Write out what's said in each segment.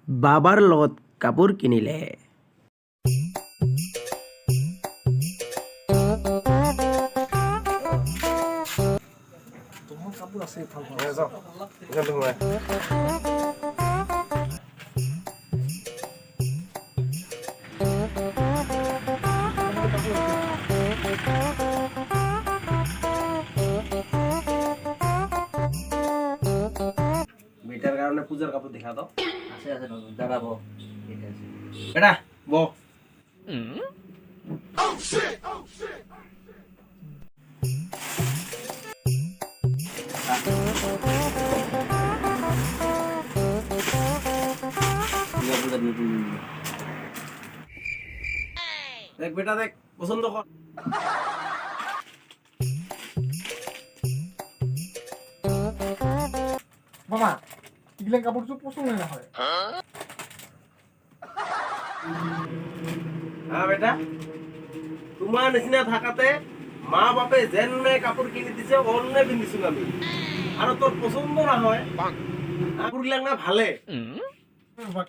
বাবাৰ লগত কাপোৰ কিনিলে। তোমার কাপড় আছে ভাল ভাল যাও এখান থেকে ঘুমায়। বেটার কারণে পূজার কাপড় দেখা দাও। আছে আছে নতুন দাঁড়াবো ঠিক আছে বেটা বউ দুর্গাপূজার নতুন দেখ বেটা দেখ পছন্দ কর। মামা এগুলা কাপড় তো পছন্দ না হয় হ্যাঁ বেটা তোমার নিচিনা থাকাতে মা বাপে যেনে কাপড় কিনে দিছে অন্য পিন্ধিছো আমি আৰু তোর পছন্দ না হয় কাপড় গিলাক না ভালে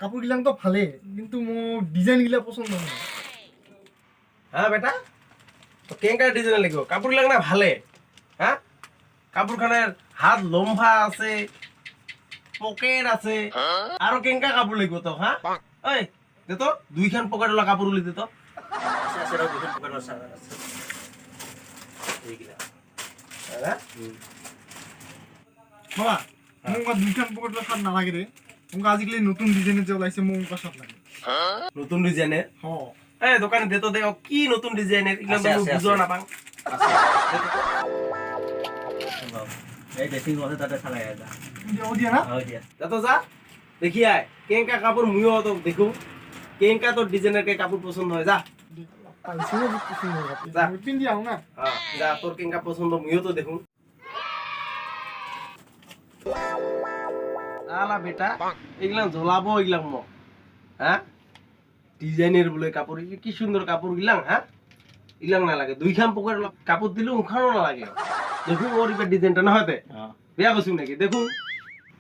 কাপড় গিলা তো ভালে কিন্তু মোৰ ডিজাইন গিলা পছন্দ নহয় হ্যাঁ বেটা তো কেঙ্কা ডিজাইন লাগিব কাপড় গিলাক না ভালে হ্যাঁ কাপড় খানের হাত লম্বা আছে পকেট আছে আৰু কেঙ্কা কাপড় লাগিব তো হ্যাঁ ওই দে তো দুইখান পকেট ওলা কাপড় উলি দে তো আছে আছে রাও দুটো পকেট আছে এইগুলা হ্যাঁ মামা মোক দুইখান পকেট শার্ট নালাগে রে মোক আজিকালি নতুন ডিজাইনের যে ওলাইছে মোক শার্ট লাগে নতুন ডিজাইনের হ এই দোকানে দে তো দে কি নতুন ডিজাইনের ইগলা আছে, তো আছে, বুঝো আছে। না পাং এই ড্রেসিং রুমে তাতে চালাই যা ও দিয়া না হয় দিয়া যা তো যা দেখি আয় কেঙ্কা কাপড় মুইও তো দেখো কেঙ্কা তোর ডিজাইনের কে কাপড় পছন্দ হয় যা পাইছো না পছন্দ যা। হয় পিন্দি আও না হ্যাঁ যা তোর কেঙ্কা পছন্দ মুইও তো দেখুন আলা বেটা এগুলা জ্বলাবো এগুলাম মোক হ্যাঁ ডিজাইনের বলে কাপড় এগুলি কি সুন্দর কাপড় গিলাম হ্যাঁ ইলাম না লাগে দুইখান পকেট কাপড় দিলে উখানো না লাগে দেখুন ওর এবার ডিজাইনটা না হয়তে বেয়া বসু নাকি দেখুন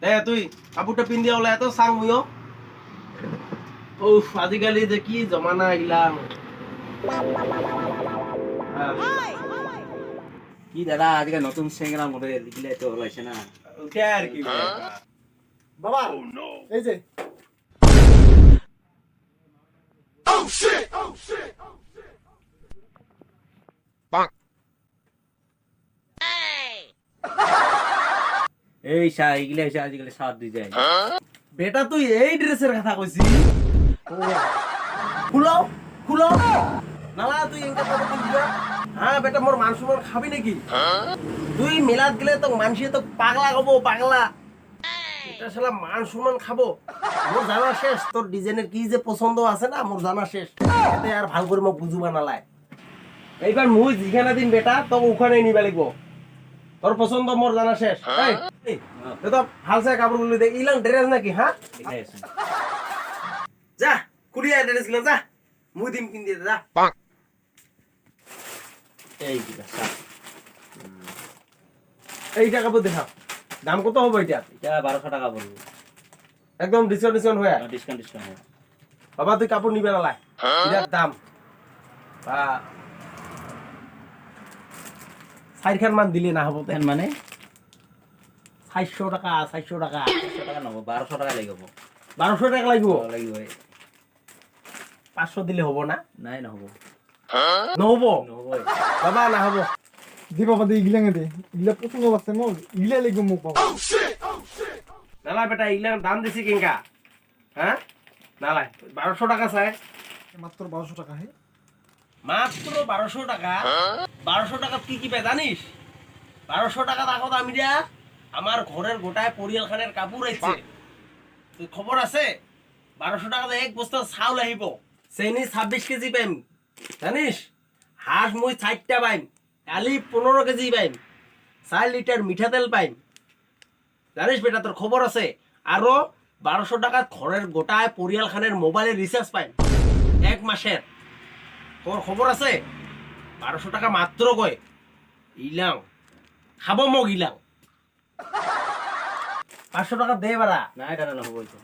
দে তুই কাপড়টা পিন্ধি ওলা এত চাং মুইও উফ আজিকালি যে কি জমানা এগুলাম কি দাদা আজকে নতুন সেংরা মডেল এগুলা তো হলাইছে না ওটা আর কি বাবা এই যে এই শাড়ি এগুলা হইছে আজকাল সাত ডিজাইন বেটা তুই এই ড্রেসের কথা কইছি খুলো খুলো নালা তুই এনকা কথা বলছিস হ্যাঁ বেটা মোর মান সম্মান খাবি নাকি তুই মেলাত গেলে তো মানসি তো পাগলা কব পাগলা এটা শালা মান সম্মান খাবো মোর জানা শেষ তোর ডিজাইনের কি যে পছন্দ আছে না মোর জানা শেষ এতে আর ভাল করে মোক বুঝুবা নালায় এইবার মুই যেখানে দিন বেটা তো ওখানে নিবা লাগবো তোর পছন্দ মোর জানা শেষ এই তো ভালসে কাপড়গুলো দে ইলাম ড্রেস নাকি হ্যাঁ এটাই আছে যা কুড়িয়া ড্রেস গুলো যা মুই দিম কিন দিয়ে যা এই দিটা সাত এইটা কাপড় দেখা দাম কত হবে এটা এটা 1200 টাকা পড়বে একদম ডিসকাউন্ট হয়ে ডিসকাউন্ট ডিসকাউন্ট বাবা তুই কাপড় নিবে নালাই এটার দাম বা 4খান মান দিলে না হবো এন মানে 400 টাকা 400 টাকা 100 টাকা নব 1200 টাকা লাগবে 1200 টাকা লাগবো লাগবে 500 দিলে হবো না নাই নহব নহবো নহব বাবা না হবো দি বাবা দি ইগিলা দে ইগিলা পছন্দ আছে মোৰ ইগিলা লাগবে মোক বাবা নালা বেটা ইলার দাম দিছি কিনকা হ্যাঁ নালাই 1200 টাকা চাই মাত্র 1200 টাকা হে মাত্র 1200 টাকা 1200 টাকা কি কি পাই জানিস 1200 টাকা আগত আমি দিয়া আমার ঘরের গোটায় পরিয়াল খানের কাপড় আইছে তুই খবর আছে 1200 টাকাতে এক বস্তা চাউল আহিব চেনি 26 কেজি পাইম জানিস হাঁস মই 4টা পাইম কালি 15 কেজি পাইম 4 লিটার মিঠা তেল পাইম জানিস বেটা তোর খবর আছে আরো 1200 টাকা ঘরের গোটায় পরিয়াল খানের মোবাইলের রিচার্জ পাইম এক মাসের তোর খবর আছে 1200 টাকা মাত্র কয় ইলাম খাবো মোক ইলাম 500 টাকা দে বারা নাই দাদা নহব এটা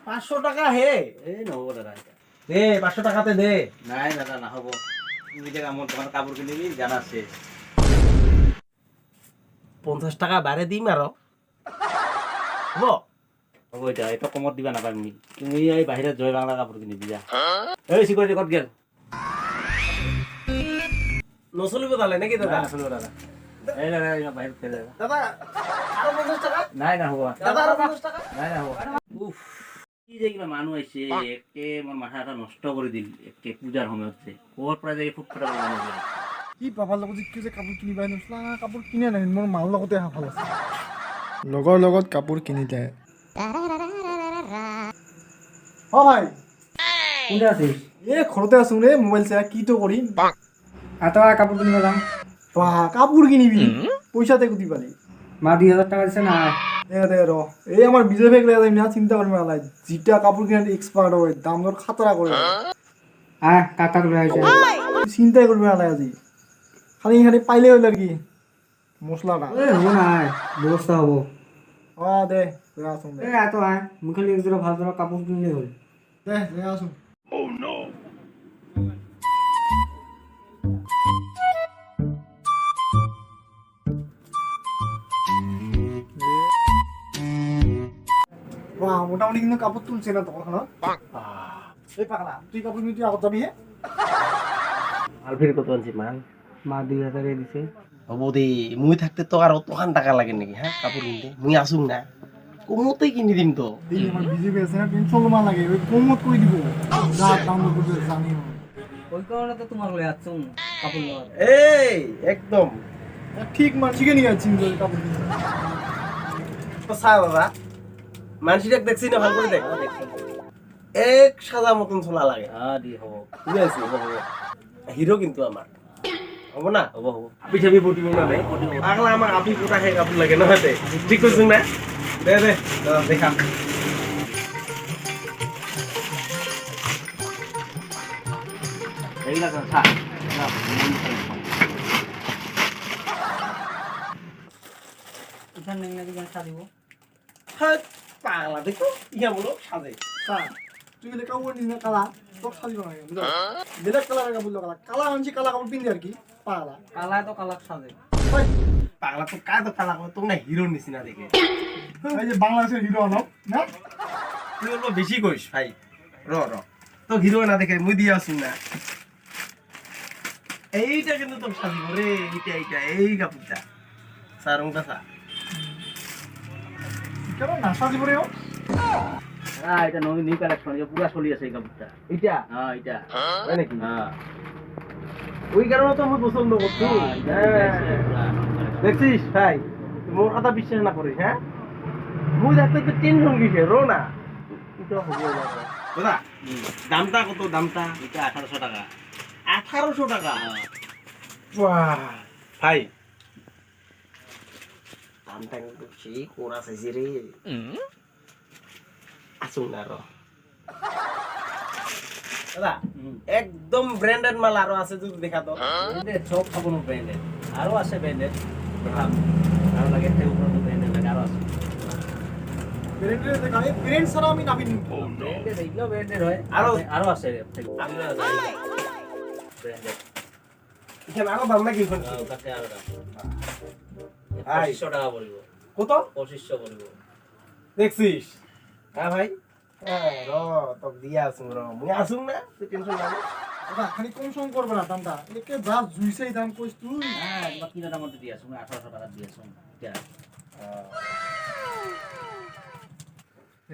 500 টাকা হে এই নহ'ব দাদা এতিয়া। দে 500 টাকাতে দে নাই দাদা নহ'ব। তুমি এতিয়া মোৰ দোকানত কাপোৰ কিনিবি জানা শেষ। 50 টাকা বাৰে দিম আৰু হ'ব হ'ব এতিয়া এইটো কমত দিবা নাপাম নি। তুমি এই বাহিৰত জয় বাংলা কাপোৰ কিনিবি যা। এই চিকিউৰিটি ক'ত গেল? নচলিব তালে নেকি দাদা নচলিব দাদা। এই দাদা ইমান বাহিৰত খেলে দাদা। দাদা আৰু 50 টাকা নাই নহ'ব। দাদা আৰু 50 টাকা নাই নহ'ব। উফ কি যে কিবা মানুহ আহিছে একে মোৰ মাথা এটা নষ্ট কৰি দিল একে পূজাৰ সময়ত যে ক'ৰ পৰা যে ফুটফাটা মানুহ যায়। কি পাপাৰ লগত যে কিয় যে কাপোৰ কিনিবা নচলা কাপোৰ কিনে নাই মোৰ মাৰ লগতে অহা ভাল আছে লগৰ লগত কাপোৰ কিনিলে অ ভাই কোনটা আছিস এ ঘৰতে আছো ৰে মোবাইল চাই কিটো কৰিম এত কাপড় কিনবে দাম বাহ কাপোৰ কিনিবি পইচাতে কুটি পালি মা 2000 টাকা দিছে না দে র এই আমার বিজয় ভাই লাগে না চিন্তা করবে না যেটা কাপড় কিনার এক্সপার্ট হয় দাম দর খাতরা করে আয় কাকা করে আইছে চিন্তাই করবে না আজি খালি খালি পাইলে হইল আর কি মশলাটা এ হবো না আয় ব্যবস্থা হবো দে আসুন এ এত আয় মুখে এক জোড়া ভালো জোড়া কাপড় কিনলে হল দে আসুন বাহ মোটামুটি কিন্তু কাপড় তুলছে না তখন এই পাগলা তুই কাপড় কিনে তুই আগত যাবি হে আলফির কত আনছি মাল মা 2000 দিছে হব দে মুই থাকতে তো আর অতখান টাকা লাগে নাকি হ্যাঁ কাপড় কিনতে মুই আসুক না কমতেই কিনে দিম তো এই আমার বিজেপি আছে না টেনশন মা লাগে ওই কমত করে দিব যা দাম করবে জানি ওই কারণে তো তোমার লয়ে আছো কাপড় লওয়ার এই একদম ঠিক মানসিকে নিয়ে যাচ্ছি কাপড় কিনতে তো চা দাদা মানসিটাক দেখছি না ভালো করে দেখ এক সাদা মতন ছোলা লাগে দি হ'ব বুঝেছি হিরো কিন্তু আমার হব না হ'ব হ'ব আপি ছাবি পটিব না রে আগলা আমার আপি পোটা খাই কাপড় লাগে নহয় দে ঠিক কইছিস না দে দে দাদা দেখাম এইবিলাক খা এখান নেই না দিবেন সাদিব হ্যাঁ পাগলা দেখো ইয়া বলো সাজে তুই গেলে কাপড় নিস না কালা সব সাজিব না বুঝলি বেলেগ কালারের কাপড় কালা কালা আনছি কালা কাপড় পিনবি আর কি পাগলা কালায় তো কালাক সাজে ওই, পাগলা তো কায় তো কালা তো না হিরো নিছিনা দেখে এই যে বাংলাদেশের হিরো আনো না তুই অল্প বেশি কইস ভাই র তো হিরো না দেখে মুই দিয়ে আসুন না এইটা কিন্তু তোর সাজিব রে এইটা এই কাপড়টা সারংটা সা কেন না সাজিব রে এটা নতুন নিউ কালেকশন এটা পুরা চলি আছে এই কাপড়টা এইটা হ্যাঁ এটা হয় নাকি হ্যাঁ ওই কারণে তো আমি পছন্দ করছি দেখছিস ভাই মোর কথা বিশ্বাস না করিস হ্যাঁ মুই দেখতে তো টেনশন কিসে রো না এটা হবে না দাদা দামটা কত দামটা এটা 1800 টাকা 1800 টাকা বাহ ভাই দামটা কিন্তু সেই কোরা চাইছে রে আসুন না র দাদা একদম ব্র্যান্ডেড মাল আরো আছে যদি দেখা তো ব্র্যান্ডেড সব কাপড় ব্র্যান্ডেড আরো আছে ব্র্যান্ডেড দেখাম আরো লাগে এর উপর ব্র্যান্ডেড লাগে আরো আছে ব্র্যান্ডের দেখা এই ব্র্যান্ড ছাড়া আমি নাবি নি ব্র্যান্ডেড এইগুলো ব্র্যান্ডেড হয় আরো আছে ব্র্যান্ডেড এখানে আরো দাম নাকি এখন কাছে আরো দাম ভাই 2500 টাকা পড়িব কত 2500 পড়িব দেখছিস হ্যাঁ ভাই হ্যাঁ র তোকে দিয়ে আসুন র মুই আসুন না তুই টেনশন না দাদা খালি কম সম করবে না দামটা একে যা জুইছে এই দাম কইস তুই হ্যাঁ এগুলো কিনা দাম মধ্যে দিয়ে আসুন 1800 টাকা দিয়ে আসুন এটা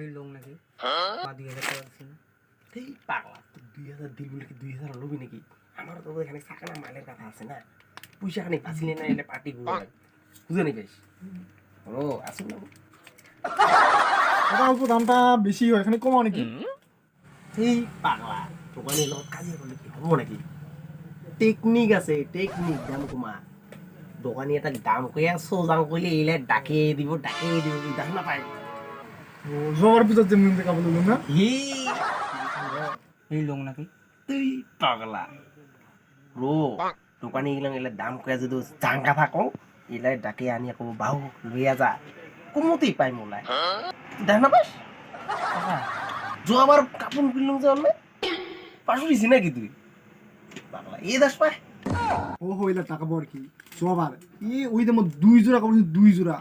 এই লোক নাকি মা 2000 টাকা দিছে না এই পাগলা তুই 2000 দিল বলে কি 2000 লবি নাকি আমার তো এখানে সাকানা মালের কথা আছে না পয়সা খানি পাছিলে না এলে পার্টি করবে বুঝে নি গাইস ও আসুন না দাদা অল্প দামটা বেশি হয় এখানে কমাও নাকি এই পাগলা দোকানে লগত কাজিয়া করলে কি হবো নাকি টেকনিক আছে টেকনিক দাম কমা দোকানি এটা দাম কইয়া সোজাং কইলে এলে ডাকে দিব দাম না পাই জমার পিছত যে মুই কাপড় লুম না এই লোক নাকি তুই পাগলা রো দোকানি এলে দাম কইয়া যদি জাঙ্গা থাকো এলে ডাকে আনি আকৌ বাহু লইয়া যা কমতেই পাই মোলাই দাম না পাইস যোৱাবাৰ কাপোৰ কিনিলো যে অনলে পাহৰিছি নেকি তুই পাগলা এই দাস পাই ও হইলা টাকা বর কি সবার ওই দাম 2 জোড়া কাপড় 2 জোড়া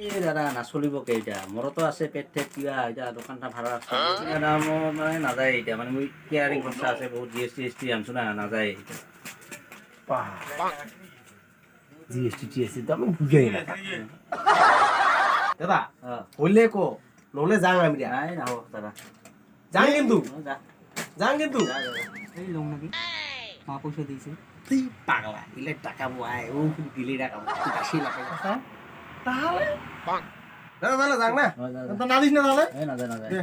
এই দাদা নাচলিব কেইটা মোৰতো আছে পেট ঠেট কিবা এতিয়া দোকানটা ভাড়া আছে দাদা মোৰ মানে নাযায় এতিয়া মানে মই কেয়াৰিং খৰচা আছে বহুত GST আনছো না নাযায় এতিয়া জিএসটি তো আমি বুঝাই না দাদা হইলে কো নহলে যাং আমি দিয়া নাই নাহো দাদা যাং কিন্তু যা যাং কিন্তু এই লোক নাকি মা পয়সা দিয়েছে তুই পাগলা ইলে টাকা বয় ও দিলে টাকা কাশি লাগে তাহলে দাদা তাহলে যাং না তা না দিস না তাহলে এই নাযায় নাযায় দে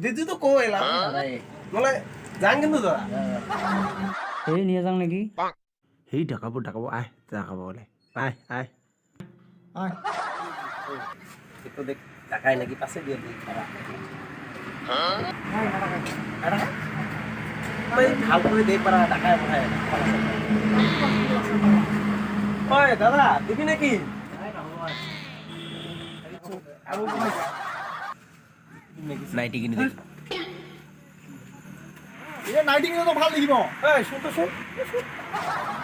দিদি তো কো এলা নাযায় নহলে যাং কিন্তু দাদা এই নিয়ে যাও নাকি সেই ঢকাব আয় ঢকাব বলে আয় আয় আয় একটু দেখ টাকাই নাকি পাশে দিয়ে দিই খারাপ ভাল করে দেই পারা টাকায় পড়ায় ওই দাদা দিবি নাকি নাইটি কিনি দেখ এটা নাইটিং তো ভাল লাগিব এই শুন তো শুন